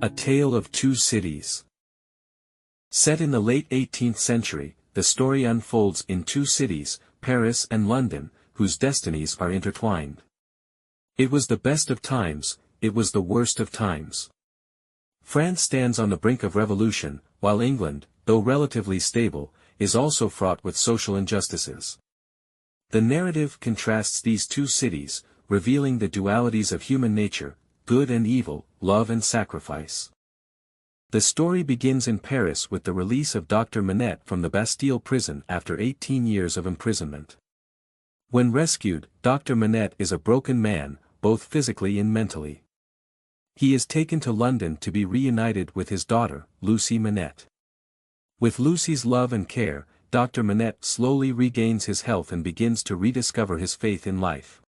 A Tale of Two Cities. Set in the late 18th century, the story unfolds in two cities, Paris and London, whose destinies are intertwined. It was the best of times, it was the worst of times. France stands on the brink of revolution, while England, though relatively stable, is also fraught with social injustices. The narrative contrasts these two cities, revealing the dualities of human nature, good and evil, love and sacrifice. The story begins in Paris with the release of Dr. Manette from the Bastille prison after 18 years of imprisonment. When rescued, Dr. Manette is a broken man, both physically and mentally. He is taken to London to be reunited with his daughter, Lucie Manette. With Lucie's love and care, Dr. Manette slowly regains his health and begins to rediscover his faith in life.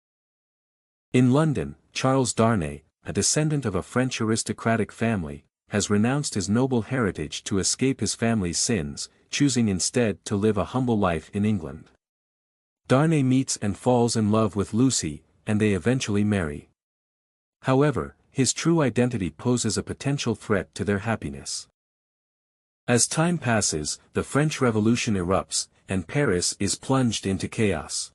In London, Charles Darnay, a descendant of a French aristocratic family, has renounced his noble heritage to escape his family's sins, choosing instead to live a humble life in England. Darnay meets and falls in love with Lucie, and they eventually marry. However, his true identity poses a potential threat to their happiness. As time passes, the French Revolution erupts, and Paris is plunged into chaos.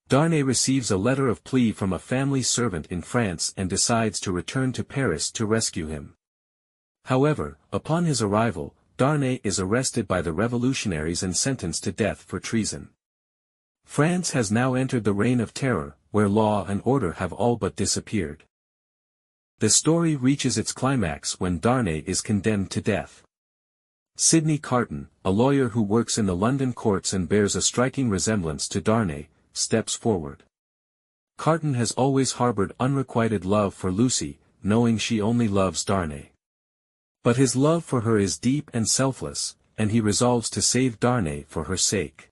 Darnay receives a letter of plea from a family servant in France and decides to return to Paris to rescue him. However, upon his arrival, Darnay is arrested by the revolutionaries and sentenced to death for treason. France has now entered the reign of terror, where law and order have all but disappeared. The story reaches its climax when Darnay is condemned to death. Sidney Carton, a lawyer who works in the London courts and bears a striking resemblance to Darnay, steps forward. Carton has always harbored unrequited love for Lucie, knowing she only loves Darnay. But his love for her is deep and selfless, and he resolves to save Darnay for her sake.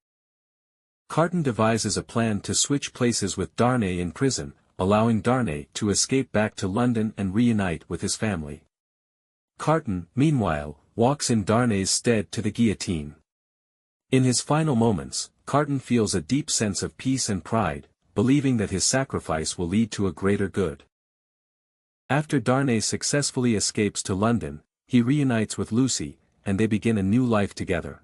Carton devises a plan to switch places with Darnay in prison, allowing Darnay to escape back to London and reunite with his family. Carton, meanwhile, walks in Darnay's stead to the guillotine. In his final moments, Carton feels a deep sense of peace and pride, believing that his sacrifice will lead to a greater good. After Darnay successfully escapes to London, he reunites with Lucie, and they begin a new life together.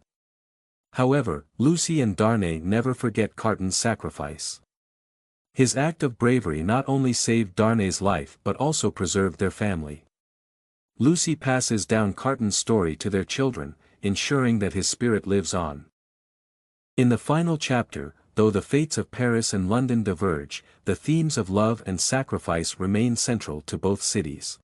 However, Lucie and Darnay never forget Carton's sacrifice. His act of bravery not only saved Darnay's life but also preserved their family. Lucie passes down Carton's story to their children, ensuring that his spirit lives on. In the final chapter, though the fates of Paris and London diverge, the themes of love and sacrifice remain central to both cities.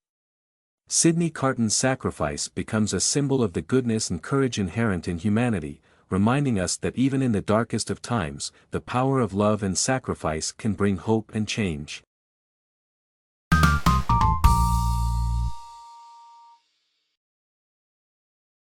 Sidney Carton's sacrifice becomes a symbol of the goodness and courage inherent in humanity, reminding us that even in the darkest of times, the power of love and sacrifice can bring hope and change.